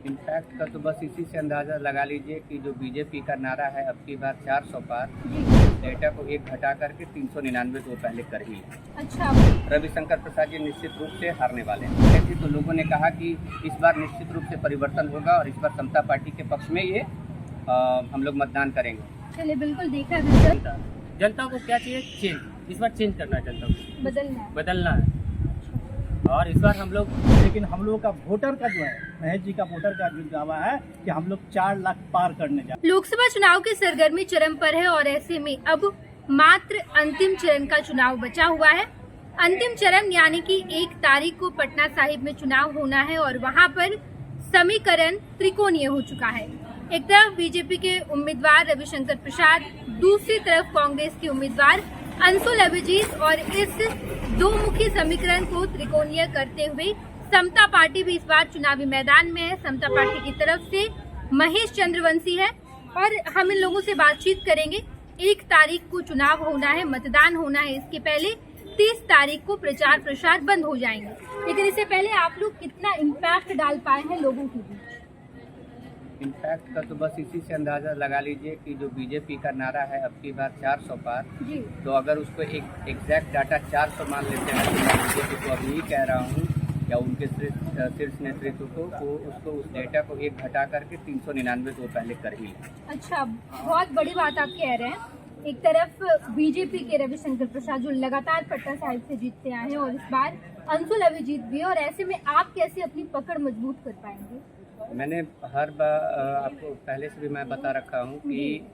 Impact का तो बस इसी से अंदाज़ा लगा लीजिए कि जो बीजेपी का नारा है अब की बार 400 पार, डेटा को एक घटा करके 399 तो पहले कर ही लिया। अच्छा, रविशंकर प्रसाद जी निश्चित रूप से हारने वाले हैं। ऐसे तो लोगों ने कहा कि इस बार निश्चित रूप से परिवर्तन होगा और इस बार समता पार्टी के पक्ष में ये हम लोग मतदान करेंगे। चलिए बिल्कुल देखा है, जनता को क्या चाहिए? चेंज। इस बार चेंज करना है, जनता को बदलना है। और इस बार हम लोग, लेकिन हम लोगों का वोटर का जो है, महेश जी का वोटर का जो दावा है कि हम लोग 4 लाख पार करने जा। लोकसभा चुनाव की सरगर्मी चरम पर है और ऐसे में अब मात्र अंतिम चरण का चुनाव बचा हुआ है। अंतिम चरण यानी कि 1 तारीख को पटना साहिब में चुनाव होना है और वहां पर समीकरण त्रिकोणीय हो चुका है। एक तरफ बीजेपी के उम्मीदवार रविशंकर प्रसाद, दूसरी तरफ कांग्रेस के उम्मीदवार अंशुल अभिजीत और इस दो मुखी समीकरण को त्रिकोणीय करते हुए समता पार्टी भी इस बार चुनावी मैदान में है। समता पार्टी की तरफ से महेश चंद्रवंशी है और हम इन लोगों से बातचीत करेंगे। 1 तारीख को चुनाव होना है, मतदान होना है, इसके पहले 30 तारीख को प्रचार प्रसार बंद हो जाएंगे। लेकिन इससे पहले आप लोग कितना इम्पैक्ट डाल पाए हैं लोगों के बीच? इम्पैक्ट का तो बस इसी से अंदाज़ा लगा लीजिए कि जो बीजेपी का नारा है अब की बार 400 पार, तो अगर उसको एक एग्जैक्ट डाटा 400 मान लेते हैं, तो बीजेपी को अभी कह रहा हूँ या उनके शीर्ष नेतृत्व को उसको उस डेटा को एक घटा करके 399 तो पहले कर ही लिया। अच्छा, बहुत बड़ी बात आप कह रहे हैं। एक तरफ बीजेपी के रविशंकर प्रसाद जो लगातार पटना साहिब से जीतते आए हैं और इस बार अंशुल अभिजीत भी, और ऐसे में आप कैसे अपनी पकड़ मजबूत कर पाएंगे? मैंने हर बार आपको पहले से भी मैं बता रखा हूँ कि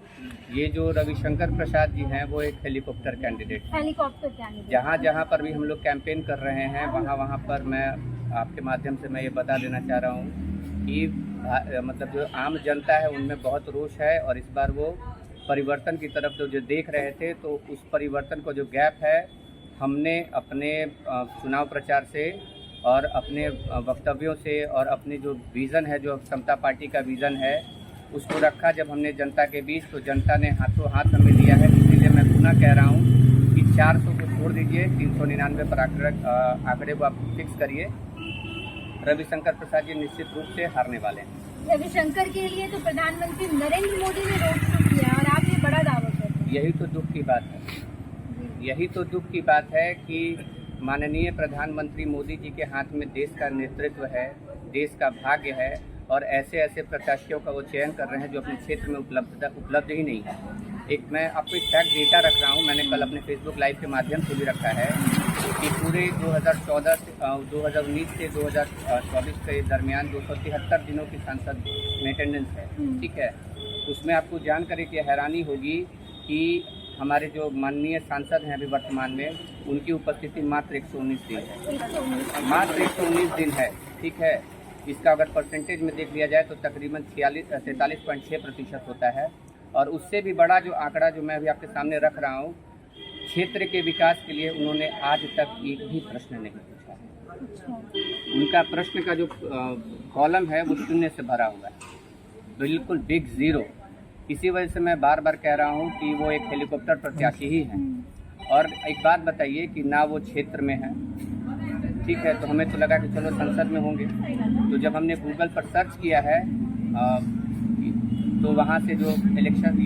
ये जो रविशंकर प्रसाद जी हैं वो एक हेलीकॉप्टर कैंडिडेट। जहाँ जहाँ पर भी हम लोग कैंपेन कर रहे हैं वहाँ पर मैं आपके माध्यम से मैं ये बता देना चाह रहा हूँ कि मतलब जो आम जनता है उनमें बहुत रोष है और इस बार वो परिवर्तन की तरफ जो देख रहे थे, तो उस परिवर्तन को जो गैप है हमने अपने चुनाव प्रचार से और अपने वक्तव्यों से और अपने जो विज़न है, जो समता पार्टी का विज़न है, उसको रखा जब हमने जनता के बीच, तो जनता ने हाथों हाथ हमें दिया है। इसलिए मैं पुनः कह रहा हूँ कि 400 को छोड़ दीजिए, 399 पर आंकड़े को आप फिक्स करिए। रविशंकर प्रसाद जी निश्चित रूप से हारने वाले हैं। रविशंकर के लिए तो प्रधानमंत्री नरेंद्र मोदी ने रोड शो किया और आप ये बड़ा दावा कर रहे हैं। यही तो दुख की बात है, यही तो दुख की बात है कि माननीय प्रधानमंत्री मोदी जी के हाथ में देश का नेतृत्व है, देश का भाग्य है और ऐसे ऐसे प्रत्याशियों का वो चयन कर रहे हैं जो अपने क्षेत्र में उपलब्ध ही नहीं है। एक मैं आपको एक फैक्ट डेटा रख रहा हूँ, मैंने कल अपने फेसबुक लाइव के माध्यम से भी रखा है कि पूरे 2019 से 2024 के दरमियान 273 दिनों की सांसद में अटेंडेंस है, ठीक है। उसमें आपको जानकारी की हैरानी होगी कि हमारे जो माननीय सांसद हैं अभी वर्तमान में, उनकी उपस्थिति मात्र 119 दिन है, मात्र 119 दिन है, ठीक है। इसका अगर परसेंटेज में देख लिया जाए तो तकरीबन 43.6% होता है। और उससे भी बड़ा जो आंकड़ा जो मैं अभी आपके सामने रख रहा हूँ, क्षेत्र के विकास के लिए उन्होंने आज तक एक भी प्रश्न नहीं पूछा है। उनका प्रश्न का जो कॉलम है वो 0 से भरा हुआ है, बिल्कुल बिग ज़ीरो। इसी वजह से मैं बार बार कह रहा हूँ कि वो एक हेलीकॉप्टर प्रत्याशी ही है। और एक बात बताइए कि ना वो क्षेत्र में है, ठीक है, तो हमें तो लगा कि चलो संसद में होंगे। तो जब हमने गूगल पर सर्च किया है तो वहाँ से जो इलेक्शन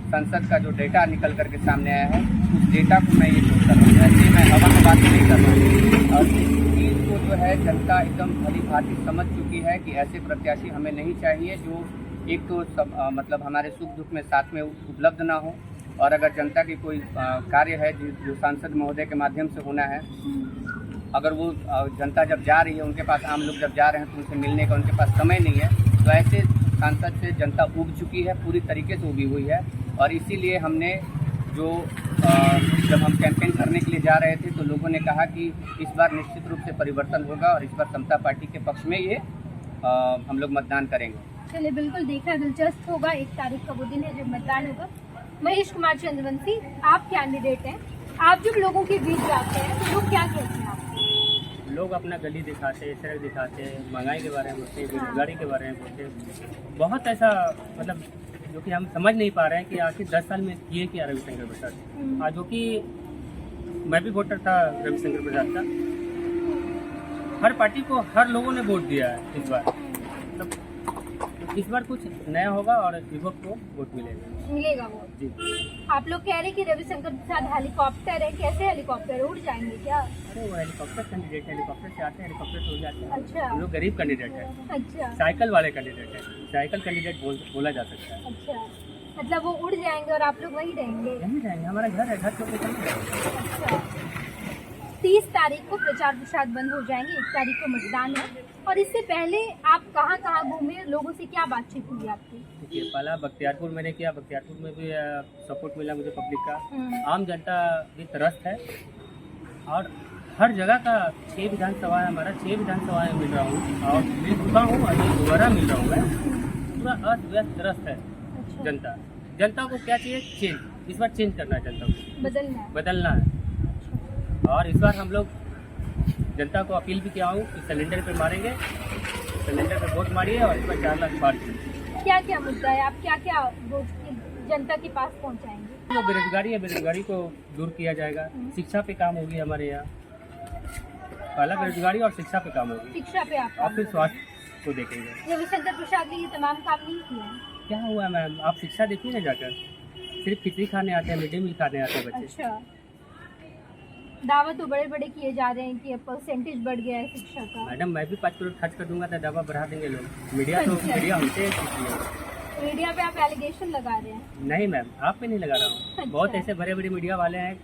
संसद का जो डेटा निकल करके सामने आया है, उस डेटा को मैं ये सोच कर रहा हूँ, ऐसे मैं हवा में बात नहीं कर रहा हूँ। और इस चीज़ को जो है जनता एकदम भली भांति समझ चुकी है कि ऐसे प्रत्याशी हमें नहीं चाहिए जो एक तो मतलब हमारे सुख दुख में साथ में उपलब्ध ना हो, और अगर जनता की कोई कार्य है जो सांसद महोदय के माध्यम से होना है, अगर वो जनता जब जा रही है, उनके पास आम लोग जब जा रहे हैं तो उनसे मिलने का उनके पास समय नहीं है, तो ऐसे सांसद से जनता उब चुकी है, पूरी तरीके से उबी हुई है। और इसीलिए हमने जो जब हम कैंपेन करने के लिए जा रहे थे तो लोगों ने कहा कि इस बार निश्चित रूप से परिवर्तन होगा और इस बार समता पार्टी के पक्ष में ये हम लोग मतदान करेंगे। चलिए बिल्कुल देखना दिलचस्प होगा। 1 तारीख का वो दिन है जब मतदान होगा। महेश कुमार चंद्रवंशी, आप कैंडिडेट हैं, आप जब लोगों के बीच जाते हैं तो लोग क्या कहते हैं आपको? लोग अपना गली दिखाते हैं, सड़क दिखाते हैं, महंगाई के बारे में बोलते हैं, बेरोजगारी के बारे में बोलते हैं। बहुत ऐसा मतलब जो कि हम समझ नहीं पा रहे हैं कि आखिर 10 साल में किए क्या रविशंकर प्रसाद। आज जो कि मैं भी वोटर था रविशंकर प्रसाद का, हर पार्टी को हर लोगों ने वोट दिया है इस बार, मतलब तो इस बार कुछ नया होगा और युवक को वोट मिलेगा वो जी। आप लोग कह रहे हैं कि रविशंकर प्रसाद हेलीकॉप्टर है, कैसे हेलीकॉप्टर उड़ जाएंगे क्या? अरे वो हेलीकॉप्टर कैंडिडेट है, हेलीकॉप्टर से आते हैं, हेलीकॉप्टर से उड़ जाते हैं। अच्छा। वो लोग गरीब कैंडिडेट है, अच्छा साइकिल वाले कैंडिडेट है, साइकिल कैंडिडेट बोला जा सकता है। अच्छा, मतलब वो उड़ जाएंगे और आप लोग वहीं रहेंगे? यहीं रहेंगे, हमारा घर है, घर छोड़ के चले जाएंगे। अच्छा, 30 तारीख को प्रचार प्रसार बंद हो जाएंगे, 1 तारीख को मतदान है। और इससे पहले आप कहाँ कहाँ घूमे, लोगों से क्या बातचीत हुई आपकी? देखिए, पहला बख्तियारपुर मैंने किया, बख्तियारपुर में भी सपोर्ट मिला मुझे पब्लिक का। आम जनता भी त्रस्त है और हर जगह का 6 विधानसभा है हमारा, 6 विधानसभा में मिल रहा हूँ और मिल चुका हूँ, अभी दोबारा मिल रहा हूँ मैं। पूरा अस्त व्यस्त त्रस्त है जनता। जनता को क्या चाहिए? चेंज। इस बार चेंज करना है जनता को, बदलना है। और इस बार हम लोग जनता को अपील भी किया हूँ कि सिलेंडर पे मारेंगे, सिलेंडर पे वोट मारिए और इस पर 4 लाख पार कीजिए। क्या क्या मुद्दा है, आप क्या क्या जनता के पास पहुँचाएंगे? जो बेरोजगारी है, बेरोजगारी को दूर किया जाएगा। शिक्षा पे काम होगी हमारे यहाँ, पहला बेरोजगारी और शिक्षा पे काम होगी। शिक्षा पे आप और फिर स्वास्थ्य को देखेंगे। रविशंकर प्रसाद ने ये तमाम काम नहीं किए। क्या हुआ मैम, आप शिक्षा देखिए ना जाकर, सिर्फ खिचड़ी खाने आते हैं, मिड डे मील खाने आते हैं बच्चे। अच्छा, दावा तो बड़े बड़े किए जा रहे हैं कि अब परसेंटेज बढ़ गया है शिक्षा का। मैडम, मैं भी 5 करोड़ खर्च कर दूंगा तो दावा बढ़ा देंगे लोग। मीडिया तो मीडिया होते हैं, मीडिया पे आप एलिगेशन लगा रहे हैं। नहीं मैम, आप पे नहीं लगा रहा हूँ। अच्छा। बहुत ऐसे बड़े बड़े मीडिया वाले हैं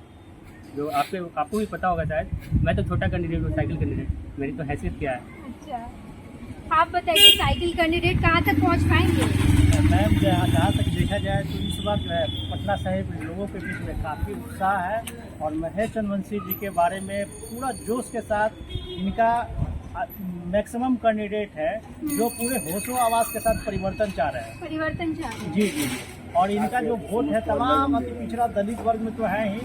जो आपको भी पता होगा शायद। मैं तो छोटा कैंडिडेट हूँ, साइकिल कैंडिडेट, मेरी तो हैसियत क्या है। अच्छा, आप बताइए साइकिल कैंडिडेट कहाँ तक पहुँच पाएंगे? मैम, जहाँ तक देखा जाए तो इस बार जो है पटना साहिब लोगों के बीच में काफ़ी उत्साह है और महेश चंद्रवंशी जी के बारे में पूरा जोश के साथ इनका मैक्सिमम कैंडिडेट है जो पूरे होशो आवाज़ के साथ परिवर्तन चाह रहे हैं। परिवर्तन चाह रहे हैं। जी जी जी। और इनका जो वोट है तमाम अति पिछड़ा दलित वर्ग में तो है ही,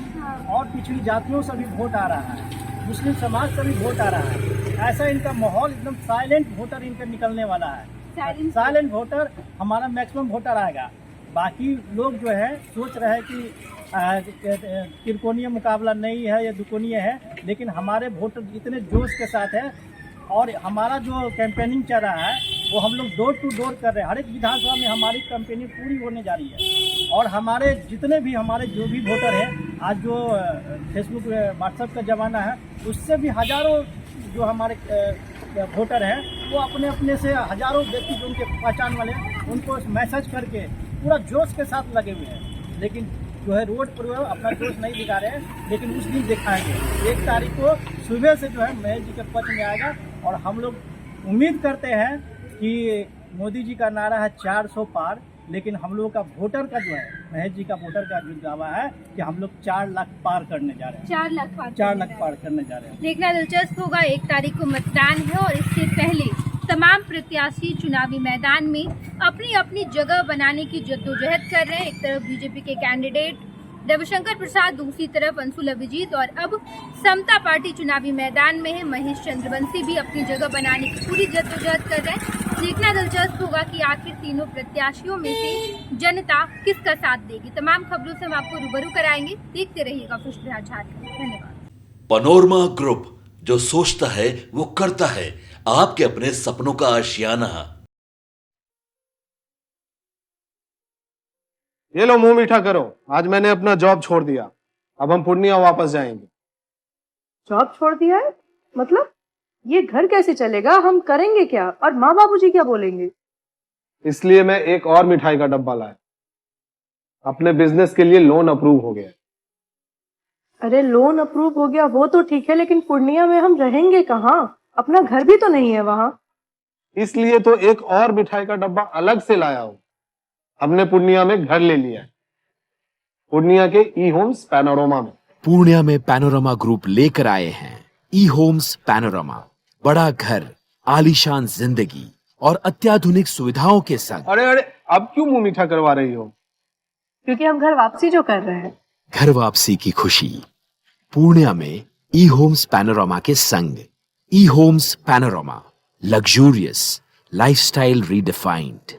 और पिछड़ी जातियों से भी वोट आ रहा है, मुस्लिम समाज से भी वोट आ रहा है। ऐसा इनका माहौल, एकदम साइलेंट वोटर इनका निकलने वाला है। साइलेंट वोटर हमारा मैक्सिमम वोटर आएगा। बाकी लोग जो है सोच रहे हैं कि त्रिकोणीय मुकाबला नहीं है या दुकोणीय है, लेकिन हमारे वोटर इतने जोश के साथ है और हमारा जो कैंपेनिंग चल रहा है वो हम लोग डोर टू डोर कर रहे हैं। हर एक विधानसभा में हमारी कैंपेनिंग पूरी होने जा रही है और हमारे जितने भी हमारे जो भी वोटर हैं, आज जो फेसबुक व्हाट्सएप का ज़माना है, उससे भी हज़ारों जो हमारे वोटर हैं वो अपने अपने से हज़ारों व्यक्ति जो उनके पहचान वाले हैं उनको मैसेज करके पूरा जोश के साथ लगे हुए हैं। लेकिन जो है रोड पर अपना जोश नहीं दिखा रहे हैं, लेकिन उस दिन दिखाएंगे। 1 तारीख को सुबह से जो है महेश जी के पक्ष में आएगा और हम लोग उम्मीद करते हैं कि मोदी जी का नारा है 400 पार, लेकिन हम लोगों का वोटर का जो है महेश जी का वोटर का जो दावा है कि हम लोग 4 लाख पार करने जा रहे हैं। 4 लाख पार करने जा रहे हैं। देखना दिलचस्प होगा। 1 तारीख को मतदान है और इससे पहले तमाम प्रत्याशी चुनावी मैदान में अपनी अपनी जगह बनाने की जद्दोजहद कर रहे हैं। एक तरफ बीजेपी के कैंडिडेट रविशंकर प्रसाद, दूसरी तरफ अंशुल अभिजीत और अब समता पार्टी चुनावी मैदान में है। महेश चंद्रवंशी भी अपनी जगह बनाने की पूरी जद्दोजहद कर रहे हैं। देखना दिलचस्प होगा कि आखिर तीनों प्रत्याशियों में से जनता किसका साथ देगी। तमाम खबरों से हम आपको रूबरू कराएंगे। देखते रहिएगा खुश बिहार झारखंड। धन्यवाद। पनोरमा ग्रुप, जो सोचता है वो करता है। आपके अपने सपनों का आशियाना। ये लो, मुंह मीठा करो। आज मैंने अपना जॉब छोड़ दिया, अब हम पूर्णिया वापस जाएंगे। जॉब छोड़ दिया है? मतलब ये घर कैसे चलेगा? हम करेंगे क्या? और माँ बाबूजी क्या बोलेंगे? इसलिए मैं एक और मिठाई का डब्बा लाया। अपने बिजनेस के लिए लोन अप्रूव हो गया। अरे लोन अप्रूव हो गया वो तो ठीक है, लेकिन पूर्णिया में हम रहेंगे कहाँ? अपना घर भी तो नहीं है वहाँ। इसलिए तो एक और मिठाई का डब्बा अलग से लाया हूँ। हमने पूर्णिया में घर ले लिया है, पूर्णिया के ई होम्स पैनोरमा में। पूर्णिया में पैनोरमा ग्रुप लेकर आए हैं ई होम्स पैनोरमा। बड़ा घर, आलीशान जिंदगी और अत्याधुनिक सुविधाओं के संग। अरे अरे, अब क्यों मुंह मीठा करवा रही हो? क्योंकि हम घर वापसी जो कर रहे हैं। घर वापसी की खुशी पूर्णिया में ई होम्स पैनोरमा के संग। ई homes panorama, luxurious lifestyle redefined.